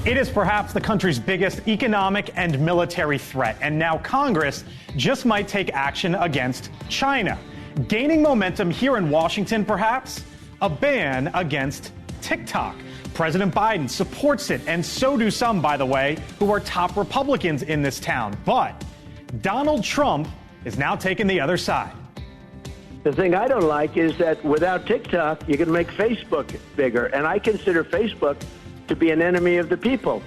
It is perhaps the country's biggest economic and military threat, and now Congress just might take action against China. Gaining momentum here in Washington, perhaps? A ban against TikTok. President Biden supports it, and so do some, by the way, who are top Republicans in this town. But Donald Trump is now taking the other side. The thing I don't like is that without TikTok, you can make Facebook bigger, and I consider Facebook to be an enemy of the people.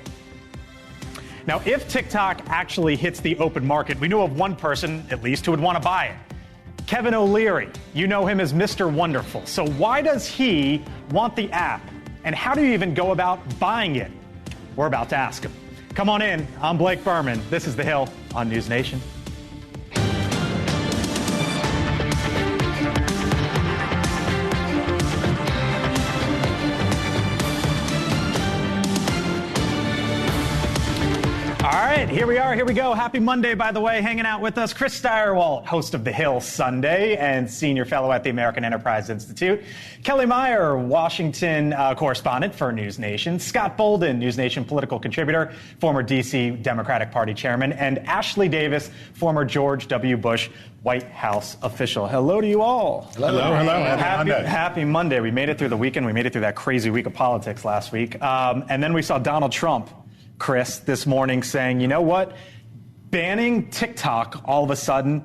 Now, if TikTok actually hits the open market, we know of one person, at least, who would want to buy it. Kevin O'Leary. You know him as Mr. Wonderful. So why does he want the app? And how do you even go about buying it? We're about to ask him. Come on in. I'm Blake Berman. This is The Hill on NewsNation. All right, here we are. Here we go. Happy Monday, by the way. Hanging out with us, Chris Steyerwalt, host of The Hill Sunday and senior fellow at the American Enterprise Institute. Kelly Meyer, Washington correspondent for NewsNation. Scott Bolden, NewsNation political contributor, former D.C. Democratic Party chairman. And Ashley Davis, former George W. Bush White House official. Hello to you all. Hello. Happy Monday. We made it through the weekend. We made it through that crazy week of politics last week. And then we saw Donald Trump, Chris, this morning saying, you know what? Banning TikTok all of a sudden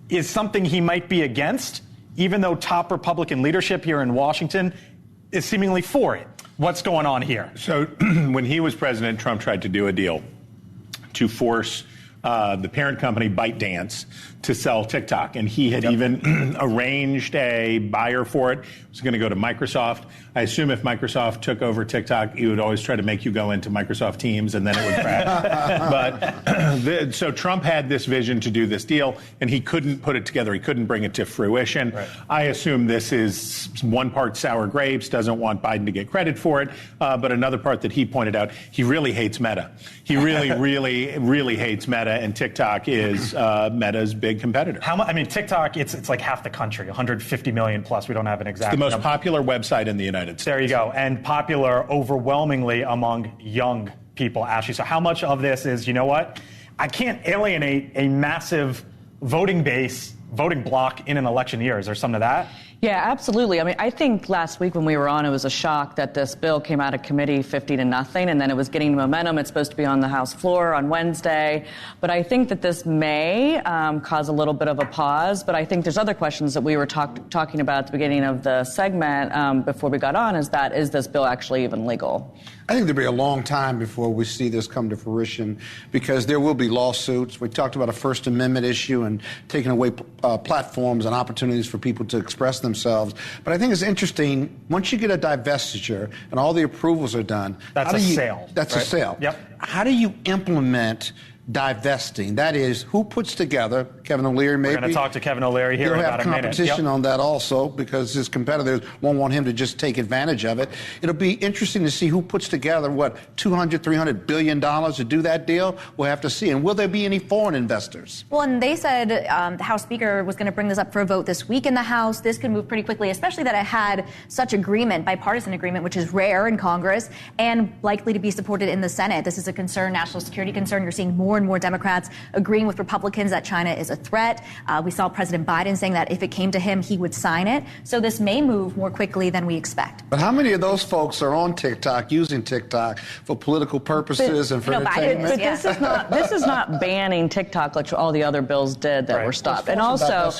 is something he might be against, even though top Republican leadership here in Washington is seemingly for it. What's going on here? So when he was president, Trump tried to do a deal to force the parent company ByteDance to sell TikTok. And he had even arranged a buyer for it. It was going to go to Microsoft. I assume if Microsoft took over TikTok, he would always try to make you go into Microsoft Teams and then it would crash. But so Trump had this vision to do this deal and he couldn't put it together. He couldn't bring it to fruition. Right. I assume this is one part sour grapes, doesn't want Biden to get credit for it. But another part that he pointed out, he really hates Meta. He really, really hates Meta, and TikTok is Meta's big competitor. I mean, TikTok, it's like half the country, 150 million plus. We don't have an exact number. It's the most popular website in the United States. There you go. And popular overwhelmingly among young people, Ashley. So how much of this is, you know what? I can't alienate a massive voting block in an election year. Is there some of that? Yeah, absolutely. I mean, I think last week when we were on, it was a shock that this bill came out of committee 50-0, and then it was getting momentum. It's supposed to be on the House floor on Wednesday. But I think that this may cause a little bit of a pause. But I think there's other questions that we were talking about at the beginning of the segment before we got on, is this bill actually even legal? I think there'll be a long time before we see this come to fruition because there will be lawsuits. We talked about a First Amendment issue and taking away platforms and opportunities for people to express themselves. But I think it's interesting, once you get a divestiture and all the approvals are done. That's a sale. That's right? A sale. Yep. How do you implement divesting? That is, who puts together, Kevin O'Leary maybe? We're going to talk to Kevin O'Leary here in about a minute. He'll have competition on that also because his competitors won't want him to just take advantage of it. It'll be interesting to see who puts together, $300 billion to do that deal? We'll have to see. And will there be any foreign investors? Well, and they said the House Speaker was going to bring this up for a vote this week in the House. This could move pretty quickly, especially that it had such agreement, bipartisan agreement, which is rare in Congress, and likely to be supported in the Senate. This is a concern, national security concern. You're seeing more and more Democrats agreeing with Republicans that China is a threat. We saw President Biden saying that if it came to him, he would sign it. So this may move more quickly than we expect. But how many of those folks are on TikTok, using TikTok for political purposes and for entertainment? But this is not banning TikTok like all the other bills did that were stopped. And also,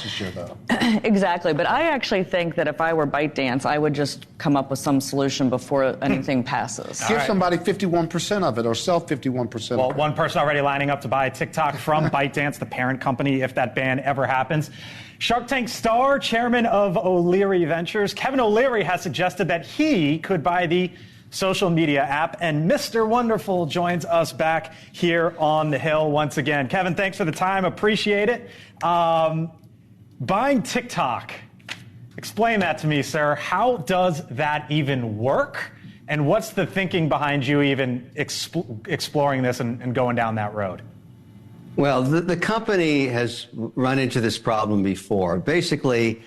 exactly. But I actually think that if I were ByteDance, I would just come up with some solution before anything passes. Give somebody 51% of it or sell 51%. Well, one person already lining up to buy TikTok from ByteDance, the parent company, if that ban ever happens. Shark Tank star, chairman of O'Leary Ventures, Kevin O'Leary has suggested that he could buy the social media app, and Mr. Wonderful joins us back here on the Hill once again. Kevin, thanks for the time. Appreciate it. Buying TikTok, explain that to me, sir. How does that even work? And what's the thinking behind you even exploring this and going down that road? Well, the company has run into this problem before. Basically,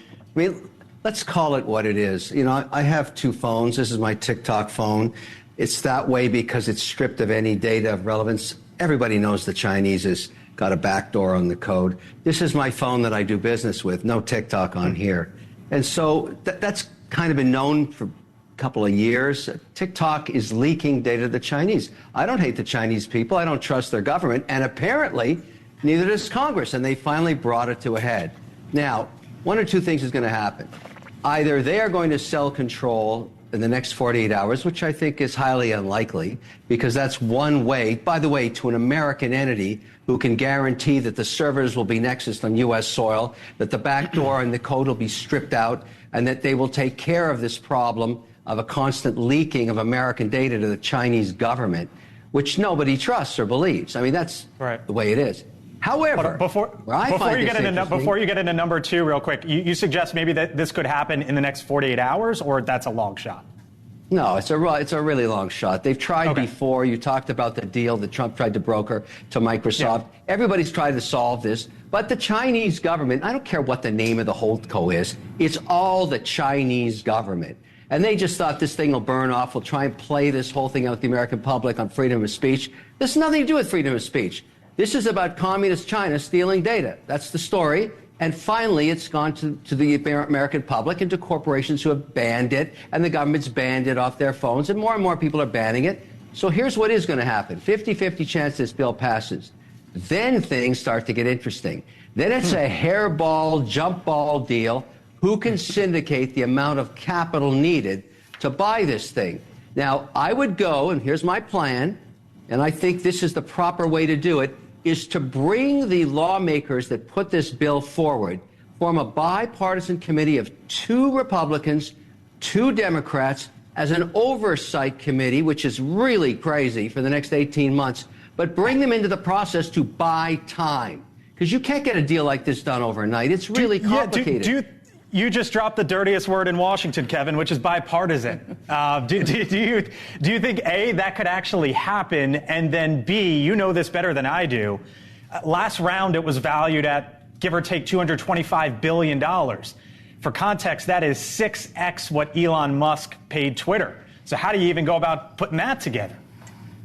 let's call it what it is. I have two phones. This is my TikTok phone. It's that way because it's stripped of any data of relevance. Everybody knows the Chinese has got a backdoor on the code. This is my phone that I do business with. No TikTok on here. And so that's kind of been known for a couple of years. TikTok is leaking data to the Chinese. I don't hate the Chinese people. I don't trust their government. And apparently, neither does Congress. And they finally brought it to a head. Now, one or two things is going to happen. Either they are going to sell control in the next 48 hours, which I think is highly unlikely, because that's one way, by the way, to an American entity who can guarantee that the servers will be nexused on U.S. soil, that the backdoor and the code will be stripped out, and that they will take care of this problem of a constant leaking of American data to the Chinese government, which nobody trusts or believes. I mean, that's the way it is. However, before you get into number two, real quick, you suggest maybe that this could happen in the next 48 hours, or that's a long shot? No, it's a really long shot. They've tried before. You talked about the deal that Trump tried to broker to Microsoft. Yeah. Everybody's tried to solve this. But the Chinese government, I don't care what the name of the holdco is, it's all the Chinese government. And they just thought this thing will burn off. We'll try and play this whole thing out with the American public on freedom of speech. This has nothing to do with freedom of speech. This is about communist China stealing data. That's the story. And finally, it's gone to the American public and to corporations who have banned it, and the government's banned it off their phones, and more people are banning it. So here's what is going to happen. 50-50 chance this bill passes. Then things start to get interesting. Then it's a hairball, jump ball deal. Who can syndicate the amount of capital needed to buy this thing? Now, I would go, and here's my plan, and I think this is the proper way to do it, is to bring the lawmakers that put this bill forward, form a bipartisan committee of 2 Republicans, 2 Democrats, as an oversight committee, which is really crazy for the next 18 months, but bring them into the process to buy time. Because you can't get a deal like this done overnight. It's really complicated. You just dropped the dirtiest word in Washington, Kevin, which is bipartisan. Do you think, A, that could actually happen, and then B, you know this better than I do, last round it was valued at, give or take, $225 billion. For context, that is 6x what Elon Musk paid Twitter. So how do you even go about putting that together?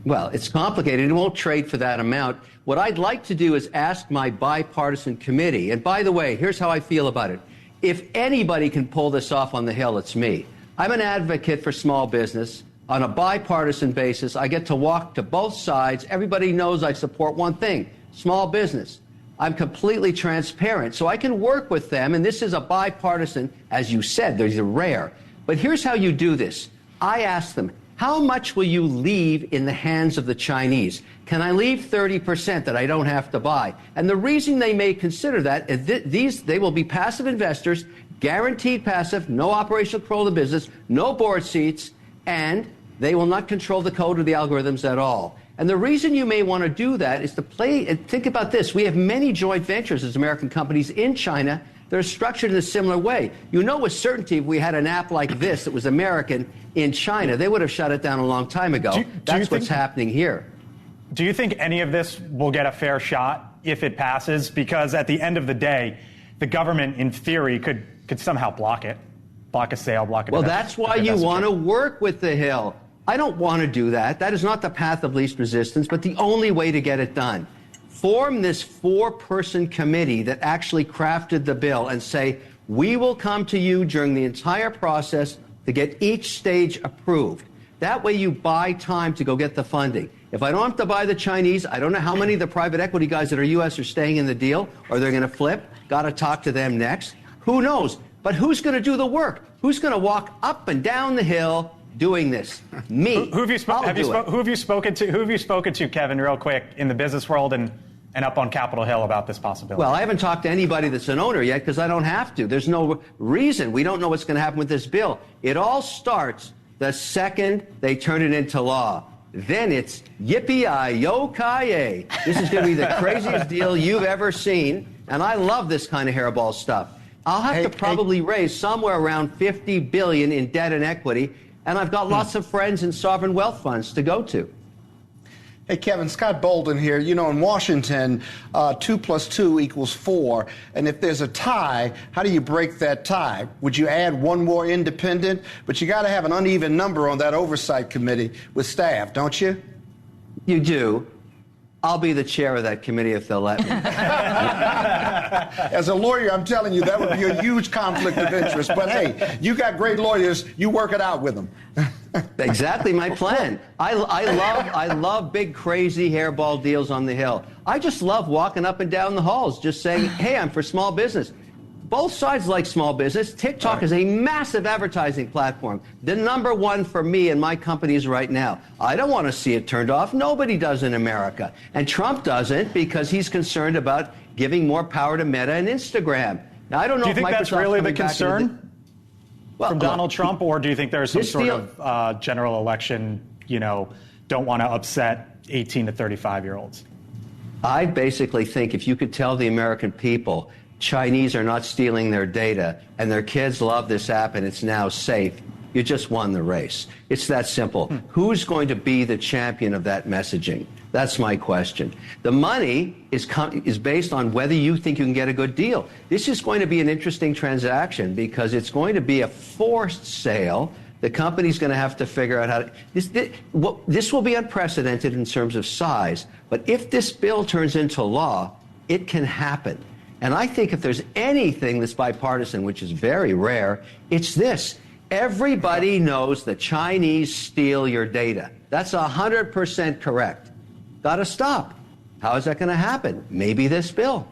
Well, it's complicated. It won't trade for that amount. What I'd like to do is ask my bipartisan committee, and by the way, here's how I feel about it. If anybody can pull this off on the Hill, it's me. I'm an advocate for small business. On a bipartisan basis, I get to walk to both sides. Everybody knows I support one thing, small business. I'm completely transparent, so I can work with them, and this is a bipartisan, as you said, these are rare. But here's how you do this. I ask them, how much will you leave in the hands of the Chinese? Can I leave 30% that I don't have to buy? And the reason they may consider that is they will be passive investors, guaranteed passive, no operational control of the business, no board seats, and they will not control the code or the algorithms at all. And the reason you may want to do that is to play, and think about this, we have many joint ventures as American companies in China that are structured in a similar way. You know with certainty if we had an app like this that was American in China, they would have shut it down a long time ago. That's what's happening here. Do you think any of this will get a fair shot if it passes? Because at the end of the day, the government, in theory, could somehow block it, block a sale, block it. Well, that's why you want to work with the Hill. I don't want to do that. That is not the path of least resistance, but the only way to get it done. Form this 4-person committee that actually crafted the bill and say, we will come to you during the entire process to get each stage approved. That way you buy time to go get the funding. If I don't have to buy the Chinese, I don't know how many of the private equity guys that are U.S. are staying in the deal or they're going to flip. Got to talk to them next. Who knows? But who's going to do the work? Who's going to walk up and down the Hill doing this? Me. Who have you spoken to, Kevin, real quick, in the business world and up on Capitol Hill about this possibility? Well, I haven't talked to anybody that's an owner yet because I don't have to. There's no reason. We don't know what's going to happen with this bill. It all starts the second they turn it into law. Then it's yippee-yi-yo-ki-yay. This is going to be the craziest deal you've ever seen, and I love this kind of hairball stuff. I'll have to probably raise somewhere around $50 billion in debt and equity, and I've got lots of friends in sovereign wealth funds to go to. Hey, Kevin, Scott Bolden here. You know, in Washington, 2 + 2 = 4. And if there's a tie, how do you break that tie? Would you add one more independent? But you got to have an uneven number on that oversight committee with staff, don't you? You do. I'll be the chair of that committee if they'll let me. As a lawyer, I'm telling you, that would be a huge conflict of interest. But hey, you got great lawyers. You work it out with them. Exactly my plan. I love big, crazy hairball deals on the Hill. I just love walking up and down the halls just saying, hey, I'm for small business. Both sides like small business. TikTok is a massive advertising platform. The #1 for me and my companies right now. I don't want to see it turned off. Nobody does in America. And Trump doesn't because he's concerned about giving more power to Meta and Instagram. Now, I don't know if Microsoft's. Do you think that's really the concern from Donald Trump, or do you think there's some sort of general election, don't want to upset 18 to 35-year-olds? I basically think if you could tell the American people Chinese are not stealing their data, and their kids love this app, and it's now safe, you just won the race. It's that simple. Who's going to be the champion of that messaging? That's my question. The money is based on whether you think you can get a good deal. This is going to be an interesting transaction because it's going to be a forced sale. The company's going to have to figure out how to... This will be unprecedented in terms of size, but if this bill turns into law, it can happen. And I think if there's anything that's bipartisan, which is very rare, it's this. Everybody knows the Chinese steal your data. That's 100% correct. Got to stop. How is that going to happen? Maybe this bill.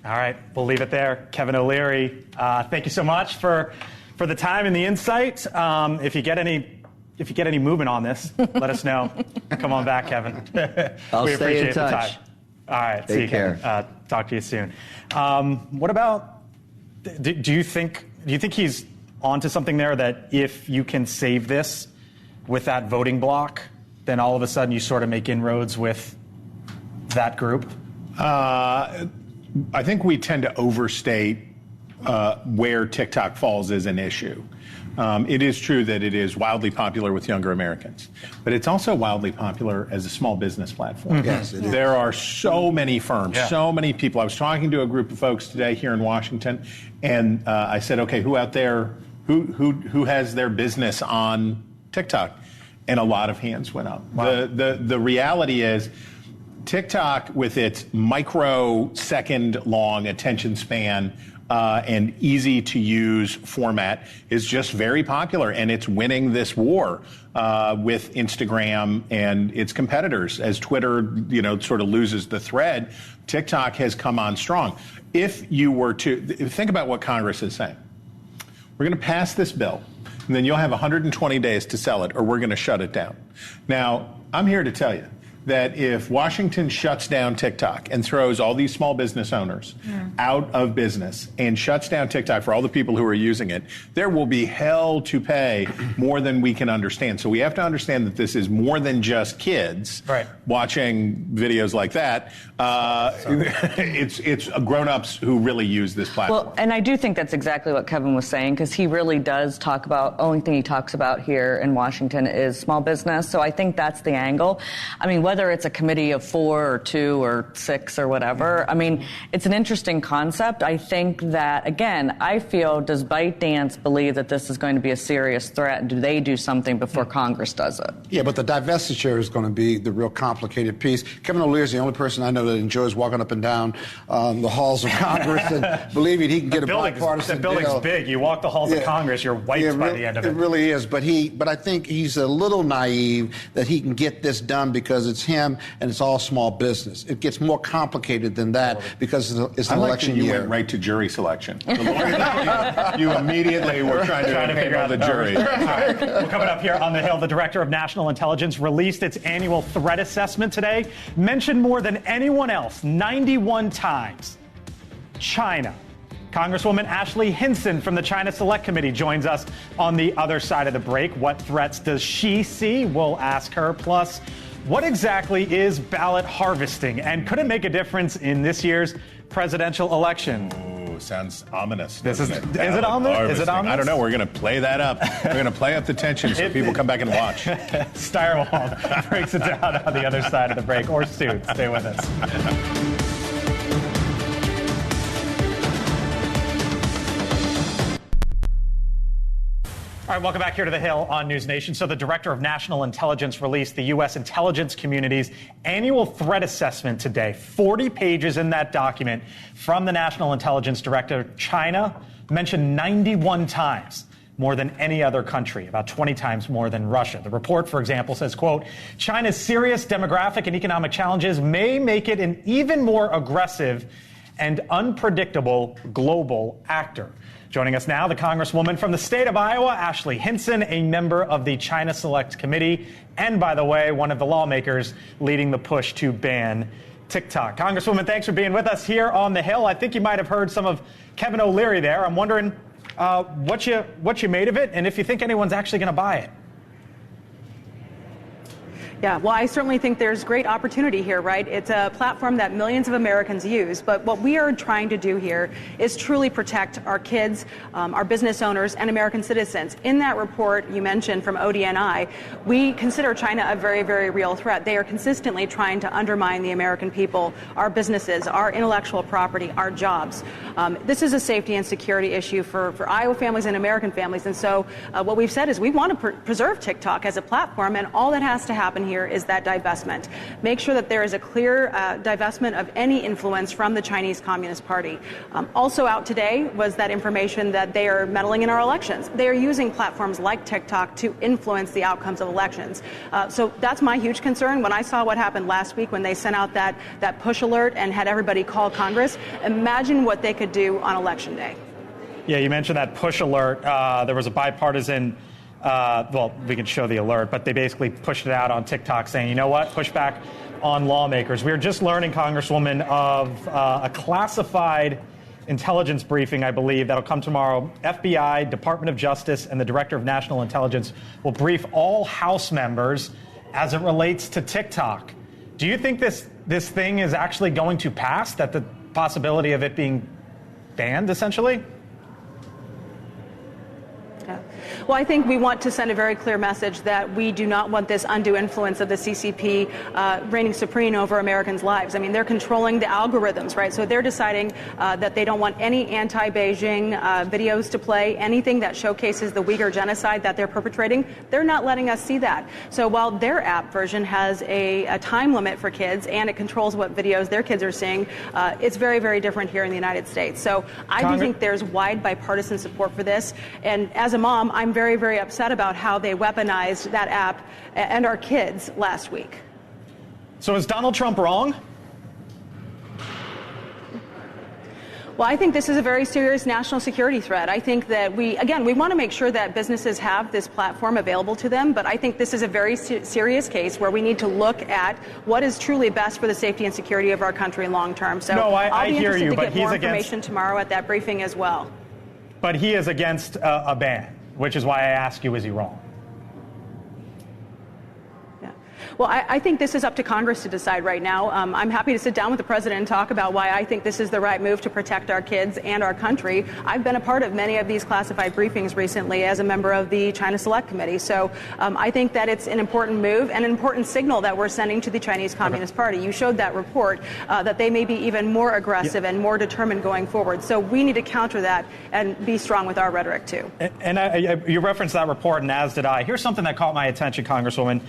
All right, we'll leave it there. Kevin O'Leary, thank you so much for the time and the insight. If you get any movement on this, let us know. Come on back, Kevin. I'll we stay appreciate in touch. The time. All right, Take care. Talk to you soon. What about? Do you think he's onto something there? That if you can save this with that voting block, then all of a sudden you sort of make inroads with that group? I think we tend to overstate where TikTok falls as an issue. It is true that it is wildly popular with younger Americans, but it's also wildly popular as a small business platform. Yes, it is. There are so many firms, so many people. I was talking to a group of folks today here in Washington, and I said, okay, who out there, who has their business on TikTok? And a lot of hands went up. Wow. The reality is, TikTok, with its microsecond long attention span, and easy-to-use format, is just very popular, and it's winning this war with Instagram and its competitors. As Twitter, sort of loses the thread, TikTok has come on strong. If you were to think about what Congress is saying, we're going to pass this bill, and then you'll have 120 days to sell it, or we're going to shut it down. Now, I'm here to tell you that if Washington shuts down TikTok and throws all these small business owners out of business and shuts down TikTok for all the people who are using it, there will be hell to pay more than we can understand. So we have to understand that this is more than just kids watching videos like that. It's grown-ups who really use this platform. Well, and I do think that's exactly what Kevin was saying, because he really does talk about, only thing he talks about here in Washington is small business. So I think that's the angle. I mean, whether it's a committee of 4 or 2 or 6 or whatever, I mean, it's an interesting concept. I think that, again, I feel, does ByteDance believe that this is going to be a serious threat? Do they do something before Congress does it? Yeah, but the divestiture is going to be the real complicated piece. Kevin O'Leary is the only person I know that enjoys walking up and down the halls of Congress and believing he can get a bipartisan deal. The building's big. You walk the halls of Congress, you're wiped by the end of it. It really is. But I think he's a little naive that he can get this done because it's him and it's all small business. It gets more complicated than that because it's an election year. You went right to jury selection. You immediately were trying to figure out the jury. All right. Well, coming up here on the Hill, the Director of National Intelligence released its annual threat assessment today, mentioned more than anyone else 91 times China. Congresswoman Ashley Hinson from the China Select Committee joins us on the other side of the break. What threats does she see? We'll ask her. Plus, what exactly is ballot harvesting, and could it make a difference in this year's presidential election? Ooh, sounds ominous. Is it Ballot ominous? Is it harvesting. ominous? I don't know. We're going to play that up. We're going to play up the tension so people come back and watch. Steyerwalt breaks it down on the other side of the break. Or Suits. Stay with us. All right, welcome back here to the Hill on NewsNation. So the Director of National Intelligence released the U.S. intelligence community's annual threat assessment today. 40 pages in that document from the National Intelligence Director. China mentioned 91 times, more than any other country, about 20 times more than Russia. The report, for example, says, quote, China's serious demographic and economic challenges may make it an even more aggressive and unpredictable global actor. Joining us now, the Congresswoman from the state of Iowa, Ashley Hinson, a member of the China Select Committee, and, by the way, one of the lawmakers leading the push to ban TikTok. Congresswoman, thanks for being with us here on the Hill. I think you might have heard some of Kevin O'Leary there. I'm wondering what you made of it, and if you think anyone's actually going to buy it. Yeah, well, I certainly think there's great opportunity here, right? It's a platform that millions of Americans use, but what we are trying to do here is truly protect our kids, our business owners, and American citizens. In that report you mentioned from ODNI, we consider China a very, very real threat. They are consistently trying to undermine the American people, our businesses, our intellectual property, our jobs. This is a safety and security issue for Iowa families and American families, and so what we've said is we want to preserve TikTok as a platform, and all that has to happen here is that divestment. Make sure that there is a clear divestment of any influence from the Chinese Communist Party. Also out today was that information that they are meddling in our elections. They are using platforms like TikTok to influence the outcomes of elections. So that's my huge concern. When I saw what happened last week when they sent out that push alert and had everybody call Congress, imagine what they could do on Election Day. Yeah, you mentioned that push alert. There was a bipartisan well, we can show the alert, but they basically pushed it out on TikTok saying, you know what, push back on lawmakers. We were just learning, Congresswoman, of a classified intelligence briefing, I believe, that'll come tomorrow. FBI, Department of Justice, and the Director of National Intelligence will brief all House members as it relates to TikTok. Do you think this thing is actually going to pass, that the possibility of it being banned, essentially? Well, I think we want to send a very clear message that we do not want this undue influence of the CCP reigning supreme over Americans' lives. I mean, they're controlling the algorithms, right? So they're deciding that they don't want any anti-Beijing videos to play, anything that showcases the Uyghur genocide that they're perpetrating. They're not letting us see that. So while their app version has a time limit for kids and it controls what videos their kids are seeing, it's very, very different here in the United States. So I do think there's wide bipartisan support for this. And as a mom, I'm very, very upset about how they weaponized that app and our kids last week. So is Donald Trump wrong? Well, I think this is a very serious national security threat. I think that we want to make sure that businesses have this platform available to them, but I think this is a very serious case where we need to look at what is truly best for the safety and security of our country long term. So I'll be interested to get more information tomorrow at that briefing as well. But he is against a ban, which is why I ask you, is he wrong? Well, I think this is up to Congress to decide right now. I'm happy to sit down with the president and talk about why I think this is the right move to protect our kids and our country. I've been a part of many of these classified briefings recently as a member of the China Select Committee. So I think that it's an important move and an important signal that we're sending to the Chinese Communist Party. You showed that report that they may be even more aggressive and more determined going forward. So we need to counter that and be strong with our rhetoric, too. And you referenced that report, and as did I. Here's something that caught my attention, Congresswoman.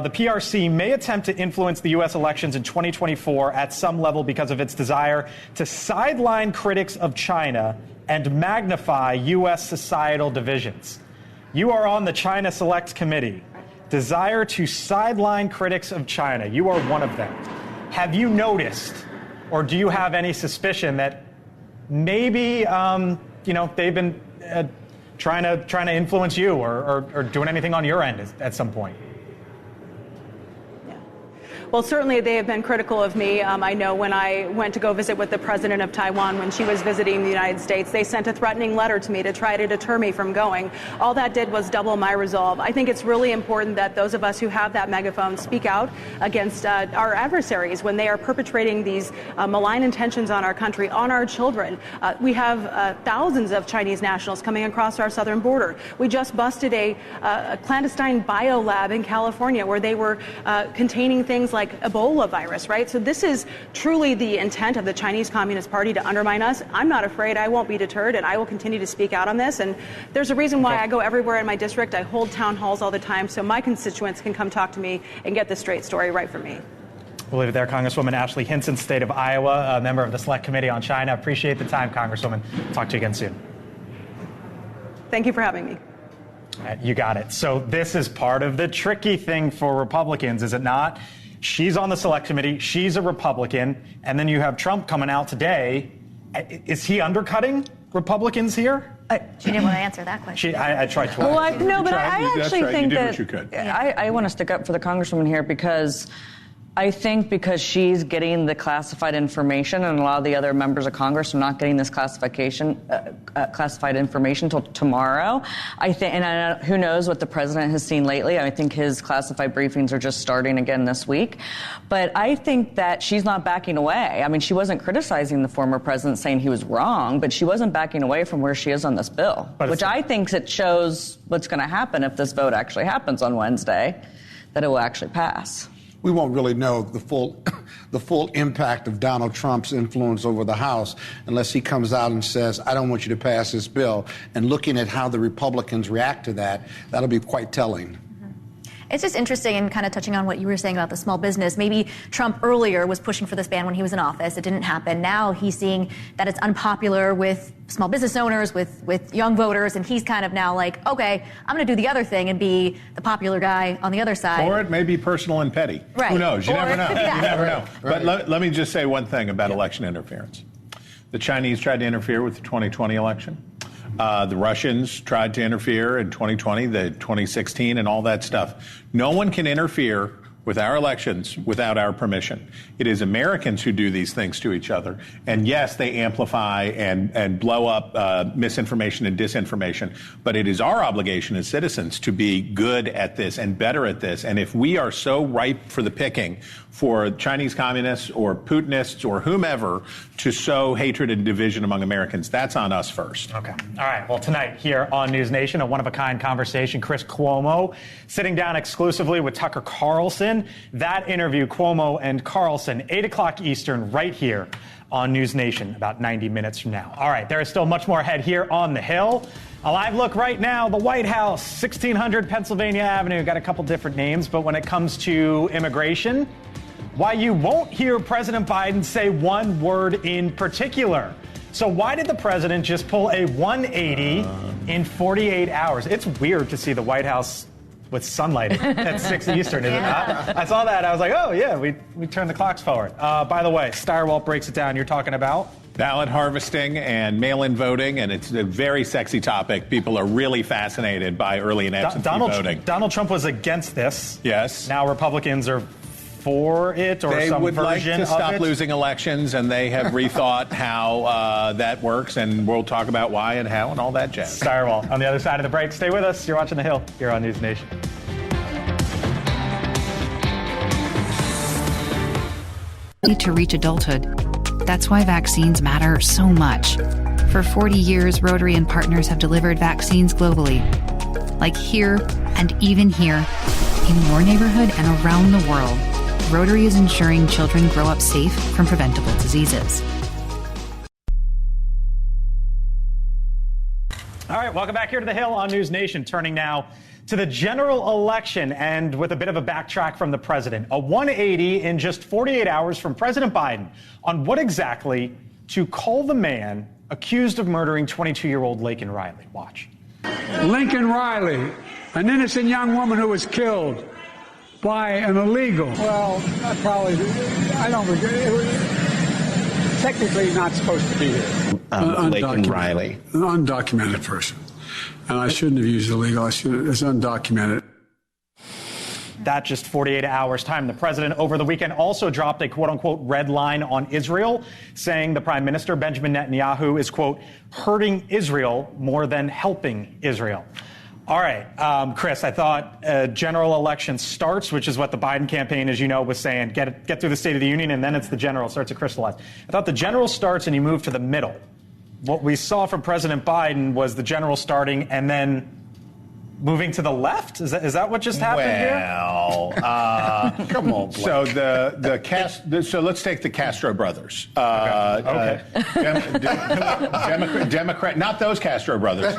The PRC may attempt to influence the U.S. elections in 2024 at some level because of its desire to sideline critics of China and magnify U.S. societal divisions. You are on the China Select Committee. Desire to sideline critics of China. You are one of them. Have you noticed, or do you have any suspicion that maybe, they've been trying to influence you or doing anything on your end at some point? Well, certainly they have been critical of me. I know when I went to go visit with the president of Taiwan when she was visiting the United States, they sent a threatening letter to me to try to deter me from going. All that did was double my resolve. I think it's really important that those of us who have that megaphone speak out against our adversaries when they are perpetrating these malign intentions on our country, on our children. We have thousands of Chinese nationals coming across our southern border. We just busted a clandestine biolab in California where they were containing things like Ebola virus, right? So this is truly the intent of the Chinese Communist Party to undermine us. I'm not afraid. I won't be deterred, and I will continue to speak out on this. And there's a reason why I go everywhere in my district. I hold town halls all the time so my constituents can come talk to me and get the straight story right from me. We'll leave it there. Congresswoman Ashley Hinson, state of Iowa, a member of the Select Committee on China. Appreciate the time, Congresswoman. Talk to you again soon. Thank you for having me. You got it. So this is part of the tricky thing for Republicans, is it not? She's on the Select Committee. She's a Republican. And then you have Trump coming out today. Is he undercutting Republicans here? She didn't want to answer that question. I tried twice. Well, I actually think that I want to stick up for the Congresswoman here because I think because she's getting the classified information and a lot of the other members of Congress are not getting this classified information until tomorrow. I think, and who knows what the president has seen lately. I think his classified briefings are just starting again this week. But I think that she's not backing away. I mean, she wasn't criticizing the former president saying he was wrong, but she wasn't backing away from where she is on this bill, which I think it shows what's going to happen if this vote actually happens on Wednesday, that it will actually pass. We won't really know the full impact of Donald Trump's influence over the House unless he comes out and says, I don't want you to pass this bill. And looking at how the Republicans react to that, that'll be quite telling. It's just interesting and kind of touching on what you were saying about the small business. Maybe Trump earlier was pushing for this ban when he was in office. It didn't happen. Now he's seeing that it's unpopular with small business owners, with young voters, and he's kind of now like, okay, I'm going to do the other thing and be the popular guy on the other side. Or it may be personal and petty. Right. Who knows? You never know. You never know. Right. But let me just say one thing about election interference. The Chinese tried to interfere with the 2020 election. The Russians tried to interfere in 2020, the 2016, and all that stuff. No one can interfere with our elections without our permission. It is Americans who do these things to each other. And yes, they amplify and blow up misinformation and disinformation. But it is our obligation as citizens to be good at this and better at this. And if we are so ripe for the picking for Chinese communists or Putinists or whomever to sow hatred and division among Americans, that's on us first. Okay. All right. Well, tonight here on NewsNation, a one-of-a-kind conversation. Chris Cuomo sitting down exclusively with Tucker Carlson. That interview, Cuomo and Carlson, 8 o'clock Eastern, right here on NewsNation, about 90 minutes from now. All right. There is still much more ahead here on the Hill. A live look right now, the White House, 1600 Pennsylvania Avenue. Got a couple different names, but when it comes to immigration, why you won't hear President Biden say one word in particular. So why did the president just pull a 180 in 48 hours? It's weird to see the White House with sunlight at 6 Eastern, is it not? I saw that. I was like, oh, yeah, we turned the clocks forward. By the way, Steyerwalt breaks it down. You're talking about? Ballot harvesting and mail-in voting, and it's a very sexy topic. People are really fascinated by early and absentee voting. Donald Trump was against this. Yes. Now Republicans are for it, or they some would like version to of stop it? losing elections, and they have rethought how that works, and we'll talk about why and how and all that jazz. Steyerwalt on the other side of the break. Stay with us. You're watching The Hill here on NewsNation. To reach adulthood. That's why vaccines matter so much. For 40 years, Rotary and partners have delivered vaccines globally. Like here and even here, in your neighborhood and around the world, Rotary is ensuring children grow up safe from preventable diseases. All right, welcome back here to The Hill on NewsNation. Turning now to the general election, and with a bit of a backtrack from the president. A 180 in just 48 hours from President Biden on what exactly to call the man accused of murdering 22-year-old Laken Riley. Watch. Lincoln Riley, an innocent young woman who was killed by an illegal. Well, I don't regret it. Technically not supposed to be here. Laken Riley. An undocumented person. And I shouldn't have used illegal. It's undocumented. that just 48 hours time. The president over the weekend also dropped a quote unquote red line on Israel, saying the prime minister, Benjamin Netanyahu, is quote, hurting Israel more than helping Israel. All right, Chris, I thought general election starts, which is what the Biden campaign, as you know, was saying, get through the State of the Union, and then it's the general starts to crystallize. I thought the general starts and you move to the middle. What we saw from President Biden was the general starting and then moving to the left? Is that what just happened here? Well, come on, Blake. So so let's take the Castro brothers. Okay. Democrat, not those Castro brothers.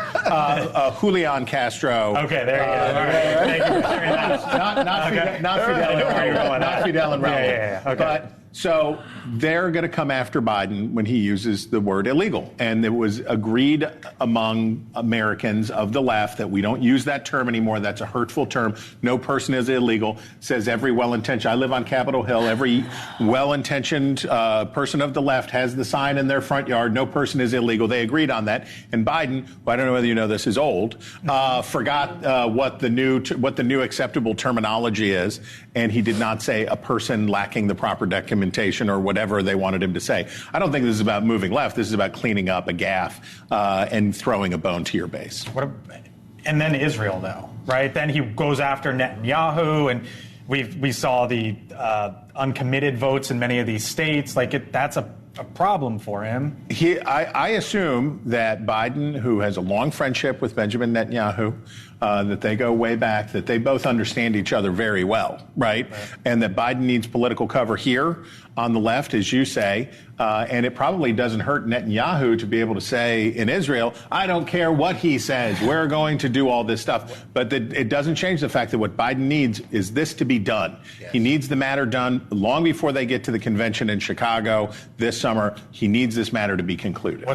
Julian Castro. Okay, there you go. All right. Thank you for sharing that. Not Fidel and Raul. Yeah. Okay. But so they're going to come after Biden when he uses the word illegal. And it was agreed among Americans of the left that we don't use that term anymore. That's a hurtful term. No person is illegal, says every well-intentioned. I live on Capitol Hill. Every well-intentioned person of the left has the sign in their front yard. No person is illegal. They agreed on that. And Biden, who I don't know whether you know this, is old, forgot what the new acceptable terminology is. And he did not say a person lacking the proper documentation or whatever they wanted him to say. I don't think this is about moving left. This is about cleaning up a gaffe and throwing a bone to your base. And then Israel, though, right? Then he goes after Netanyahu, and we saw the uncommitted votes in many of these states. That's a problem for him. I assume that Biden, who has a long friendship with Benjamin Netanyahu, that they go way back, that they both understand each other very well, right? And that Biden needs political cover here on the left, as you say, and it probably doesn't hurt Netanyahu to be able to say in Israel, I don't care what he says, we're going to do all this stuff. But it doesn't change the fact that what Biden needs is this to be done. Yes. He needs the matter done long before they get to the convention in Chicago this summer. He needs this matter to be concluded.